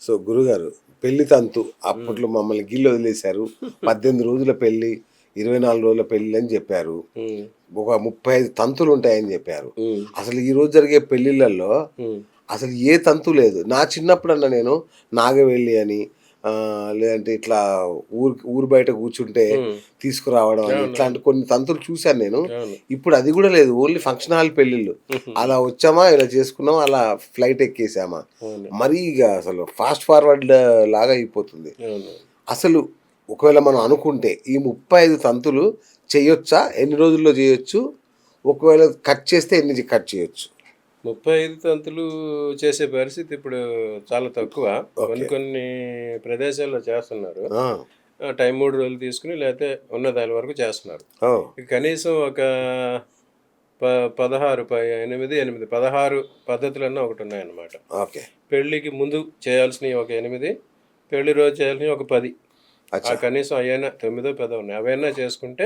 So గురుగారు పెళ్లి తంతు అప్పట్లో మమ్మల్ని గిల్లు వదిలేశారు. 18 రోజుల పెళ్లి, 24 రోజుల పెళ్లి అని చెప్పారు. ఒక 35 తంతులు ఉంటాయని చెప్పారు. అసలు ఈ రోజు జరిగే పెళ్లిళ్ళల్లో అసలు ఏ తంతు లేదు. నా చిన్నప్పుడన్నా నేను నాగవెల్లి అని లేదంటే ఇట్లా ఊరు బయట కూర్చుంటే తీసుకురావడం అని ఇట్లాంటి కొన్ని తంతులు చూశాను నేను. ఇప్పుడు అది కూడా లేదు. ఓన్లీ ఫంక్షన్ హాల్ పెళ్లిళ్ళు. అలా వచ్చామా, ఇలా చేసుకున్నామా, అలా ఫ్లైట్ ఎక్కేసామా, మరీ ఇక అసలు ఫాస్ట్ ఫార్వర్డ్ లాగా అయిపోతుంది. అసలు ఒకవేళ మనం అనుకుంటే ఈ 35 తంతులు చేయొచ్చా? ఎన్ని రోజుల్లో చేయొచ్చు? ఒకవేళ కట్ చేస్తే ఎన్ని కట్ చేయొచ్చు? 35 తంతులు చేసే పరిస్థితి ఇప్పుడు చాలా తక్కువ. కొన్ని ప్రదేశాల్లో చేస్తున్నారు. టైం 3 రోజులు తీసుకుని లేకపోతే ఉన్న దాని వరకు చేస్తున్నారు. కనీసం ఒక 16 పద్ధతులన్నా ఒకటి ఉన్నాయన్నమాట. పెళ్లికి ముందు చేయాల్సినవి ఒక 8, పెళ్లి రోజు చేయాల్సినవి ఒక 10. కనీసం అవైనా 9, 10 ఉన్నాయి. అవైనా చేసుకుంటే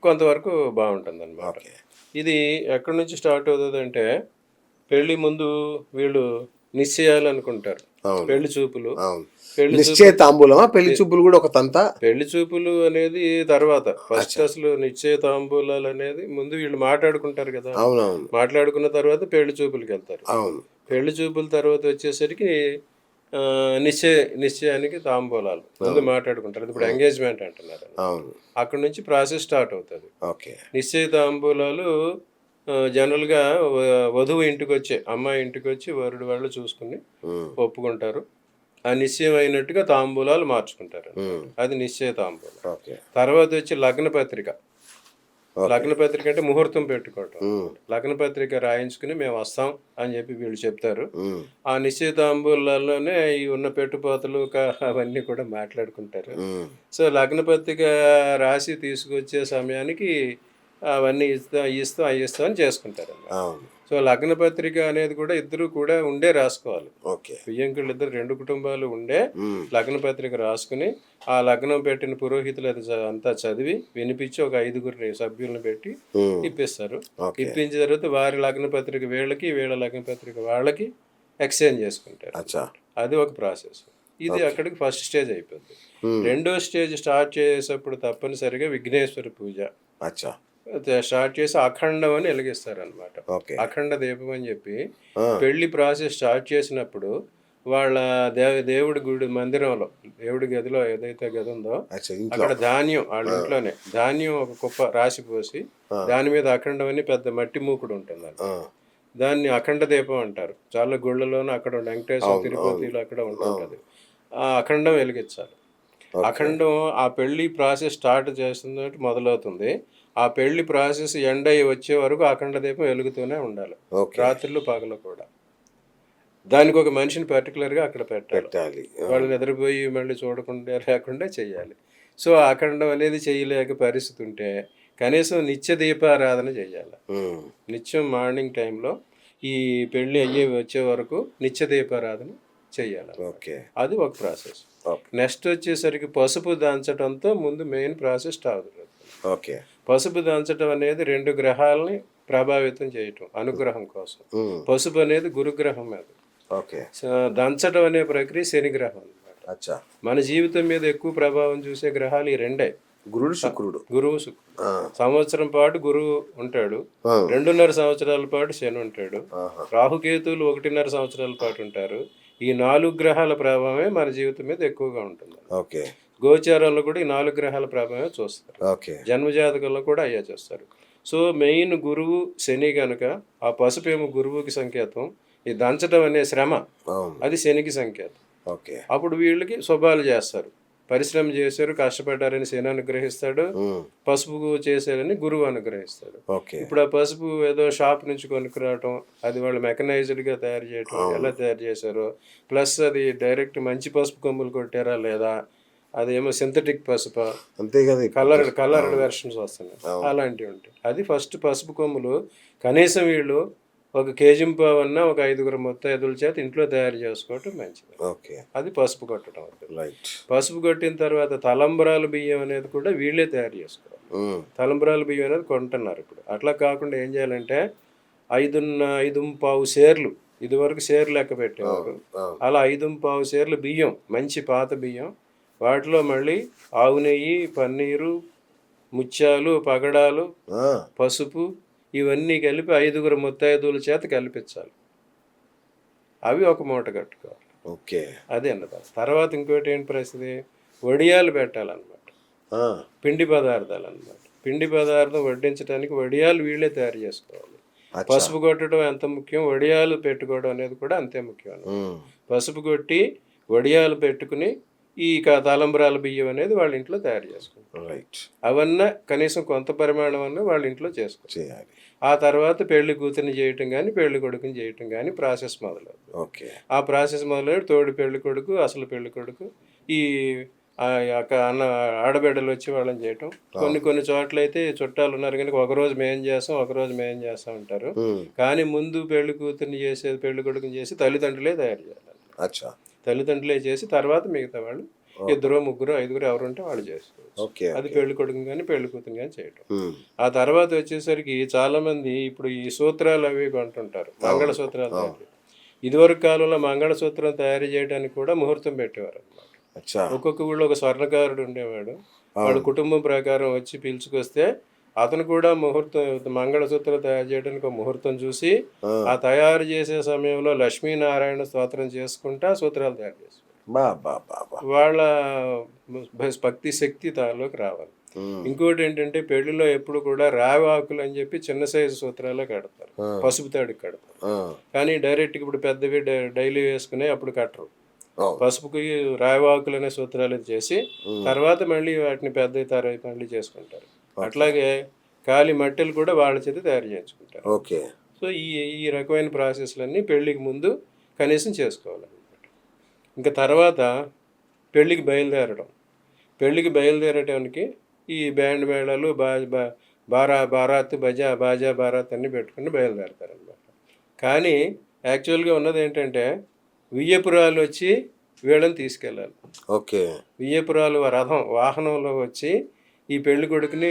కొంతవరకు బాగుంటుంది అన్నమాట. ఇది ఎక్కడి నుంచి స్టార్ట్ అవుతుంది అంటే, పెళ్లి ముందు వీళ్ళు నిశ్చయాలు అనుకుంటారు. పెళ్లి చూపులు. నిశ్చయ తాంబూలమా? పెళ్లి చూపులు కూడా ఒక తంత. పెళ్లి చూపులు అనేది తర్వాత. ఫస్ట్ అసలు నిశ్చయ తాంబూలాలు అనేది ముందు వీళ్ళు మాట్లాడుకుంటారు కదా. మాట్లాడుకున్న తర్వాత పెళ్లి చూపులకి వెళ్తారు. పెళ్లి చూపుల తర్వాత వచ్చేసరికి నిశ్చయానికి తాంబూలాలు ముందు మాట్లాడుకుంటారు. ఇప్పుడు ఎంగేజ్మెంట్ అంటున్నారు. అక్కడ నుంచి ప్రాసెస్ స్టార్ట్ అవుతుంది. నిశ్చయ తాంబూలాలు జనరల్గా వధువు ఇంటికి వచ్చి, అమ్మాయి ఇంటికి వచ్చి వరుడు వాళ్ళు చూసుకుని ఒప్పుకుంటారు. ఆ నిశ్చయం అయినట్టుగా తాంబూలాలు మార్చుకుంటారు. అది నిశ్చయ తాంబూలం. తర్వాత వచ్చి లగ్న పత్రిక. లగ్న పత్రిక అంటే ముహూర్తం పెట్టుకోవటం. లగ్న పత్రిక రాయించుకుని మేము వస్తాం అని చెప్పి వీళ్ళు చెప్తారు. ఆ నిశ్చయ తాంబూలాల్లోనే ఈ ఉన్న పెట్టుపోతలు అవన్నీ కూడా మాట్లాడుకుంటారు. సో లగ్న పత్రిక రాసి తీసుకొచ్చే సమయానికి అవన్నీ ఇస్తాం అని చేసుకుంటారు. సో లగ్న పత్రిక అనేది కూడా ఇద్దరు కూడా ఉండే రాసుకోవాలి. బియ్యంకుళ్ళు ఇద్దరు 2 కుటుంబాలు ఉండే లగ్న పత్రిక రాసుకుని ఆ లగ్నం పెట్టిన పురోహితులు అది అంతా చదివి వినిపించి ఒక 5 సభ్యులను పెట్టి ఇప్పిస్తారు. ఇప్పించిన తర్వాత వారి లగ్న పత్రిక వీళ్ళకి, వీళ్ళ లగ్న పత్రిక వాళ్ళకి ఎక్స్చేంజ్ చేసుకుంటారు. అది ఒక ప్రాసెస్. ఇది అక్కడికి ఫస్ట్ స్టేజ్ అయిపోతుంది. రెండో స్టేజ్ స్టార్ట్ చేసేటప్పుడు తప్పనిసరిగా విఘ్నేశ్వర పూజ స్టార్ట్ చేసి అఖండం అని వెలిగిస్తారు అనమాట. అఖండ దీపం అని చెప్పి పెళ్లి ప్రాసెస్ స్టార్ట్ చేసినప్పుడు వాళ్ళ దేవుడి గుడి మందిరంలో, దేవుడి గదిలో ఏదైతే గది ఉందో అక్కడ ధాన్యం, వాళ్ళ ఇంట్లోనే ధాన్యం ఒక కుప్ప రాసి పోసి దాని మీద అఖండం అని పెద్ద మట్టి మూకుడు ఉంటుంది. దాన్ని అఖండ దీపం అంటారు. చాలా గుళ్ళలోనూ అక్కడ వెంకటేశ్వర, తిరుపతిలో అక్కడ ఉంటుంది. ఆ అఖండం వెలిగించాలి. అఖండం ఆ పెళ్లి ప్రాసెస్ స్టార్ట్ చేస్తున్న మొదలవుతుంది. ఆ పెళ్లి ప్రాసెస్ ఎండ్ అయ్యి వచ్చే వరకు అఖండ దీపం వెలుగుతూనే ఉండాలి, రాత్రులు పగలు కూడా. దానికి ఒక మనిషిని పర్టికులర్గా అక్కడ పెట్టాలి. వాళ్ళు నిద్రపోయి మళ్ళీ చూడకుండా లేకుండా చెయ్యాలి. సో అఖండం అనేది చేయలేక పరిస్థితి ఉంటే కనీసం నిత్య దీపారాధన చేయాలి. నిత్యం మార్నింగ్ టైంలో ఈ పెళ్లి అయ్యి వచ్చే వరకు నిత్య దీపారాధన చెయ్యాలి. అది ఒక ప్రాసెస్. నెక్స్ట్ వచ్చేసరికి పసుపు దంచడంతో ముందు మెయిన్ ప్రాసెస్ స్టార్ట్ అవుతుంది. పసుపు దంచడం అనేది 2 గ్రహాలని ప్రభావితం చేయటం, అనుగ్రహం కోసం. పసుపు అనేది గురుగ్రహం మీద. దంచడం అనే ప్రక్రియ శని గ్రహం అన్నమాట. మన జీవితం మీద ఎక్కువ ప్రభావం చూసే గ్రహాలు ఈ 2. గురువు శుక్రుడు. సంవత్సరం పాటు గురువు ఉంటాడు, 2.5 సంవత్సరాల పాటు శని ఉంటాడు. రాహుకేతువులు 1.5 సంవత్సరాల పాటు ఉంటారు. ఈ 4 గ్రహాల ప్రభావమే మన జీవితం మీద ఎక్కువగా ఉంటుంది. గోచారాల్లో కూడా ఈ 4 గ్రహాల ప్రభావమే చూస్తారు. జన్మజాతకంలో కూడా అయ్యే చూస్తారు. సో మెయిన్ గురువు శని కనుక ఆ పసుపు ఏమో గురువుకి సంకేతం, ఈ దంచడం అనే శ్రమ అది శనికి సంకేతం. అప్పుడు వీళ్ళకి శుభాలు చేస్తారు. పరిశ్రమ చేశారు, కష్టపడ్డారని శని అనుగ్రహిస్తాడు, పసుపు చేశారని గురువు అనుగ్రహిస్తాడు. ఇప్పుడు ఆ పసుపు ఏదో షాప్ నుంచి కొనుక్కురావటం, అది వాళ్ళు మెకనైజ్డ్గా తయారు చేయటం, ఎలా తయారు చేశారో, ప్లస్ అది డైరెక్ట్ మంచి పసుపు కొమ్ములు కొట్టారా లేదా, అదేమో సింథటిక్ పసుపు, అంతే కదా, కలర్డ్ వెర్షన్స్ వస్తున్నాయి, అలాంటివి ఉంటాయి. అది ఫస్ట్ పసుపు కొమ్ములు కనీసం వీళ్ళు ఒక కేజింపావన్నా ఒక 5 ముత్తైదుల చేత ఇంట్లో తయారు చేసుకోవటం మంచిది. అది పసుపు కొట్టడం. పసుపు కొట్టిన తర్వాత తలంబరాల బియ్యం అనేది కూడా వీళ్ళే తయారు చేసుకోవాలి. తలంబరాల బియ్యం అనేది కొంటున్నారు ఇప్పుడు. అట్లా కాకుండా ఏం చేయాలంటే 5.25 సేర్లు ఇదివరకు షేర్ లెక్క పెట్టేవారు. అలా 5 షేర్లు బియ్యం, మంచి పాత బియ్యం, వాటిలో మళ్ళీ ఆవు నెయ్యి, పన్నీరు, ముత్యాలు, పగడాలు, పసుపు ఇవన్నీ కలిపి 5 ముత్తైదువుల చేత కలిపించాలి. అవి ఒక మూట కట్టుకోవాలి. ఓకే, అదే అన్నదానం. తర్వాత ఇంకోటి ఏంటి పరిస్థితి, వడియాలు పెట్టాలన్నమాట, పిండి పదార్థాలు అన్నమాట. పిండి పదార్థం వడ్డించడానికి వడియాలు వీళ్ళే తయారు చేసుకోవాలి. పసుపు కొట్టడం ఎంత ముఖ్యం, వడియాలు పెట్టుకోవడం అనేది కూడా అంతే ముఖ్యం. పసుపు కొట్టి వడియాలు పెట్టుకుని ఈ తలంబ్రాల బియ్యం అనేది వాళ్ళ ఇంట్లో తయారు చేసుకుంటారు. అవన్నీ కనీసం కొంత పరిమాణం అన్న వాళ్ళ ఇంట్లో చేసుకోవాలి. ఆ తర్వాత పెళ్లి కూతురిని చేయటం కానీ పెళ్లి కొడుకుని చేయటం కానీ ప్రాసెస్ మొదలవుతుంది. ఆ ప్రాసెస్ మొదలయ్యి తోడు పెళ్లి కొడుకు, అసలు పెళ్లి కొడుకు, ఈ అన్న ఆడబిడ్డలు వచ్చి వాళ్ళని చేయటం. కొన్ని చోట్ల అయితే చుట్టాలు ఉన్నారు కనుక ఒకరోజు మేం చేస్తాం అంటారు. కానీ ముందు పెళ్లి కూతురిని చేసేది పెళ్లి కొడుకుని చేసి తల్లిదండ్రులే తయారు చేయాలి. తల్లిదండ్రులే చేసి తర్వాత మిగతా వాళ్ళు 2, 3, 5 ఎవరు ఉంటే వాళ్ళు చేసుకోవచ్చు. అది పెళ్లి కొడుకుని కానీ పెళ్లి కూతురు కానీ చేయటం. ఆ తర్వాత వచ్చేసరికి చాలా మంది ఇప్పుడు ఈ సూత్రాలు అవి కొంటుంటారు, మంగళసూత్రాలు. ఇదివరకు కాలంలో మంగళసూత్రం తయారు చేయడానికి కూడా ముహూర్తం పెట్టేవారు అన్నమాట. ఒక్కొక్క ఊళ్ళో ఒక స్వర్ణకారుడు ఉండేవాడు. వాడు కుటుంబం ప్రకారం వచ్చి పిలుచుకొస్తే అతను కూడా మంగళసూత్రం తయారు చేయడానికి ఒక ముహూర్తం చూసి ఆ తయారు చేసే సమయంలో లక్ష్మీనారాయణ స్తోత్రం చేసుకుంటా సూత్రాలు తయారు చేస్తారు. వాళ్ళ భక్తి శక్తి దానిలోకి రావాలి. ఇంకోటి ఏంటంటే పెళ్లిలో ఎప్పుడు కూడా రావి ఆకులు అని చెప్పి చిన్న సైజు సూత్రాలే కడతారు, పసుపు తాడికి కడతారు. కానీ డైరెక్ట్గా ఇప్పుడు పెద్దవి డైలీ వేసుకునే అప్పుడు కట్టరు. పసుపుకి రావి ఆకులు అనే సూత్రాలు చేసి తర్వాత మళ్ళీ వాటిని పెద్ద తరగతి మళ్ళీ చేసుకుంటారు. అట్లాగే ఖాళీ మట్టెలు కూడా వాళ్ళ చేత తయారు చేయించుకుంటారు. సో ఈ రకమైన ప్రాసెస్లన్నీ పెళ్లికి ముందు కనీసం చేసుకోవాలన్నమాట. ఇంకా తర్వాత పెళ్ళికి బయలుదేరటానికి ఈ బ్యాండ్ మేళాలు బారాత్ బాజా బారాత్ అన్నీ పెట్టుకుని బయలుదేరతారనమాట. కానీ యాక్చువల్గా ఉన్నది ఏంటంటే వియ్యపురాలు వచ్చి వీళ్ళని తీసుకెళ్ళాలి. వియ్యపురాలు రథం వాహనంలో వచ్చి ఈ పెళ్లి కొడుకుని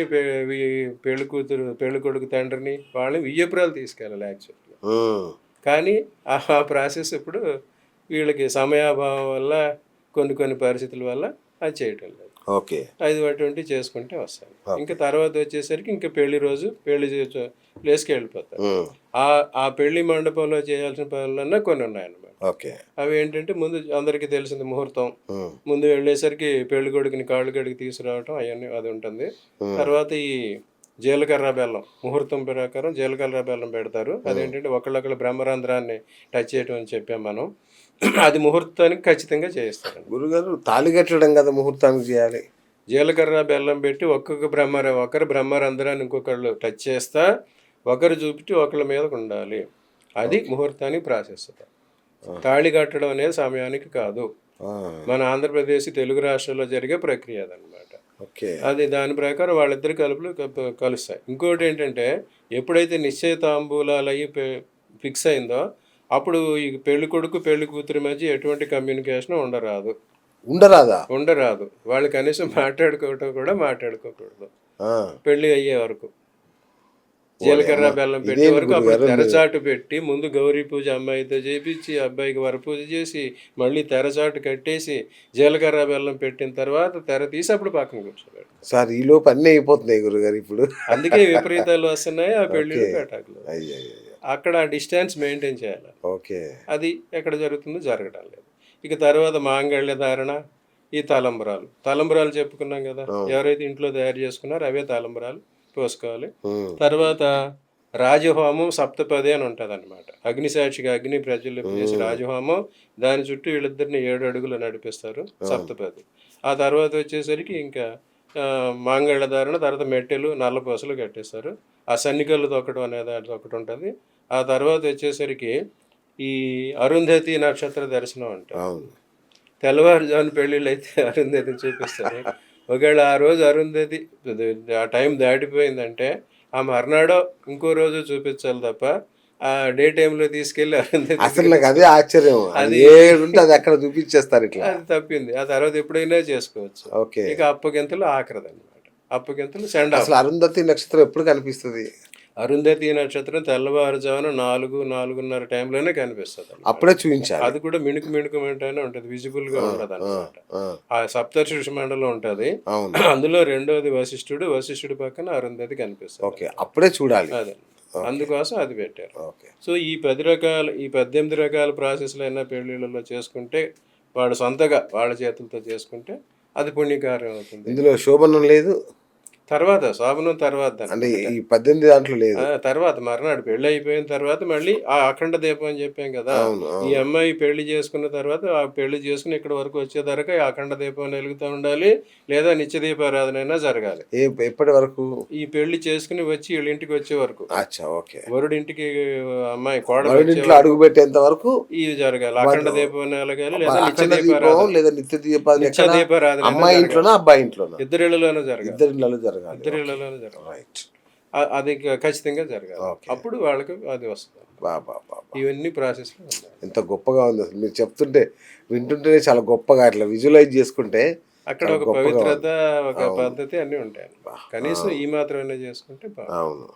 పెళ్లి కొడుకు తండ్రిని వాళ్ళని వియ్యపురాలు తీసుకెళ్ళాలి యాక్చువల్గా. కానీ ఆ ప్రాసెస్ ఇప్పుడు వీళ్ళకి సమయాభావం వల్ల కొన్ని పరిస్థితుల వల్ల అది చేయటం లేదు. అది అటువంటి చేసుకుంటే వస్తాయి. ఇంకా తర్వాత వచ్చేసరికి ఇంకా పెళ్లి రోజు పెళ్లి ప్లేస్కి వెళ్ళిపోతారు. ఆ పెళ్లి మండపంలో చేయాల్సిన పనులన్నా కొన్ని ఉన్నాయన్నమాట. అవి ఏంటంటే ముందు అందరికీ తెలిసింది ముహూర్తం. ముందు వెళ్ళేసరికి పెళ్లి కొడుకుని కాళ్ళు గడికి తీసుకురావటం అవన్నీ అది ఉంటుంది. తర్వాత ఈ జీలకర్ర బెల్లం ముహూర్తం ప్రకారం జీలకర్ర బెల్లం పెడతారు. అదేంటంటే ఒకళ్ళొకళ్ళు బ్రహ్మరంధ్రాన్ని టచ్ చేయటం అని చెప్పాం మనం. అది ముహూర్తానికి ఖచ్చితంగా చేయిస్తారు. గురుగారు తాళి కట్టడం కదా ముహూర్తానికి చేయాలి. జీలకర్ర బెల్లం పెట్టి ఒకరు బ్రహ్మరంధ్రాన్ని ఇంకొకళ్ళు టచ్ చేస్తా ఒకరు చూపించి ఒకళ్ళ మీద ఉండాలి. అది ముహూర్తానికి ప్రాసెస్. తాళి కట్టడం అనేది సమయానికి కాదు. మన ఆంధ్రప్రదేశ్ తెలుగు రాష్ట్రాల్లో జరిగే ప్రక్రియ అదనమాట. అది దాని ప్రకారం వాళ్ళిద్దరు కలుస్తాయి. ఇంకోటి ఏంటంటే ఎప్పుడైతే నిశ్చయితాంబూలాలు అయ్యి ఫిక్స్ అయిందో అప్పుడు ఈ పెళ్లి కొడుకు పెళ్లి కూతురి మధ్య ఎటువంటి కమ్యూనికేషన్ ఉండరాదు. వాళ్ళు కనీసం మాట్లాడుకోకూడదు పెళ్లి అయ్యే వరకు. జీలకర్ర బెల్లం పెట్టే వరకు అప్పుడు తెరచాటు పెట్టి ముందు గౌరీ పూజ అమ్మాయితో చేపించి అబ్బాయికి వరపూజ చేసి మళ్ళీ తెరచాటు కట్టేసి జీలకర్ర బెల్లం పెట్టిన తర్వాత తెర తీసి అప్పుడు పక్కన కూర్చోబెడతారు. సార్ ఈ లోపు అన్నీ అయిపోతున్నాయి గురుగారు ఇప్పుడు. అందుకే విపరీతాలు వస్తున్నాయి ఆ పెళ్లిళ్ళు పేటాకులు. అక్కడ డిస్టెన్స్ మెయింటైన్ చేయాలి. అది ఎక్కడ జరుగుతుందో జరగడం లేదు. ఇక తర్వాత మాంగళ్య ధారణ, ఈ తలంబరాలు చెప్పుకున్నాం కదా. ఎవరైతే ఇంట్లో తయారు చేసుకున్నారో అవే తలంబరాలు పోసుకోవాలి. తర్వాత రాజహోమం సప్తపది అని ఉంటుంది అనమాట. అగ్నిసాక్షిగా అగ్ని ప్రజ్వలింప చేసి రాజహోమం, దాని చుట్టూ వీళ్ళిద్దరిని 7 అడుగులు నడిపిస్తారు సప్తపది. ఆ తర్వాత వచ్చేసరికి ఇంకా మాంగళ్య ధారణ, తర్వాత మెట్టెలు నల్లపూసలు కట్టేస్తారు. ఆ సన్నికలు తొక్కడం అనేది అది ఒకటి ఉంటుంది. ఆ తర్వాత వచ్చేసరికి ఈ అరుంధతి నక్షత్ర దర్శనం అంటారు. తెల్లవారుజామున పెళ్ళిళ్ళు అయితే అరుంధతిని చూపిస్తారు. ఒకవేళ ఆ రోజు అరుంధతి ఆ టైం దాటిపోయిందంటే ఆ మర్నాడో ఇంకో రోజు చూపించాలి తప్ప ఆ డే టైంలో తీసుకెళ్ళి అరుంధతి అసలు నాకు అదే ఆశ్చర్యం. అది అక్కడ చూపించేస్తారు ఇట్లా. అది తప్పింది. ఆ తర్వాత ఎప్పుడైనా చేసుకోవచ్చు. ఇక అప్పగింతలు ఆఖరిది అనమాట. అప్పగింతలు సెండ్. అసలు అరుంధతి నక్షత్రం ఎప్పుడు కనిపిస్తుంది? అరుంధతి నక్షత్రం తెల్లవారుజామున 4-4:30 టైంలోనే కనిపిస్తుంది. అప్పుడే చూపించాలి. అది కూడా మిణుకుమంటేనే ఉంటుంది, విజిబుల్ గా ఉంటుంది అనమాట. ఆ సప్తర్షి మండలం ఉంటది, అందులో రెండోది వశిష్ఠుడు పక్కన అరుంధతి కనిపిస్తుంది. ఓకే, అప్పుడే చూడాలి. అదే, అందుకోసం అది పెట్టారు. సో ఈ 18 రకాల ప్రాసెస్లు అయినా పెళ్లిళ్ళలో చేసుకుంటే, వాడు సొంతగా వాళ్ళ చేతులతో చేసుకుంటే అది పుణ్యకార్యం అవుతుంది. ఇందులో శోభనం లేదు, తర్వాత శోభనం తర్వాత అంటే ఈ 18 దాంట్లో లేదు. తర్వాత మర్నాడు పెళ్లి అయిపోయిన తర్వాత మళ్ళీ ఆ అఖండ దీపం అని చెప్పాం కదా, ఈ అమ్మాయి పెళ్లి చేసుకున్న తర్వాత ఆ పెళ్లి చేసుకుని ఇక్కడ వరకు వచ్చేదాకా ఆ అఖండ దీపం వెలుగుతూ ఉండాలి, లేదా నిత్య దీపారాధన అయినా జరగాలి. ఎప్పటి వరకు? ఈ పెళ్లి చేసుకుని వచ్చి వీళ్ళ ఇంటికి వచ్చే వరకు. ఓకే, వరుడింటికి అమ్మాయి కోడలు అడుగు పెట్టేంత వరకు ఇది జరగాలి. అఖండ దీపం వెలగాలి, లేదా నిత్య దీపారాధన అమ్మాయి ఇంట్లోనా అబ్బాయి ఇంట్లోనా? ఇద్దరిళ్ళలోనే జరగాలి. ఇద్దరిళ్ళలో జరగాలి. అది ఖచ్చితంగా జరగాలి. అప్పుడు వాళ్ళకి అది వస్తుంది. ఇవన్నీ ప్రాసెస్ ఎంత గొప్పగా ఉంది అసలు మీరు చెప్తుంటే, వింటుంటేనే చాలా గొప్పగా అట్లా విజువలైజ్ చేసుకుంటే అక్కడ ఒక పవిత్రత, ఒక పద్ధతి అన్నీ ఉంటాయి. కనీసం ఈ మాత్రమే చేసుకుంటే అవును.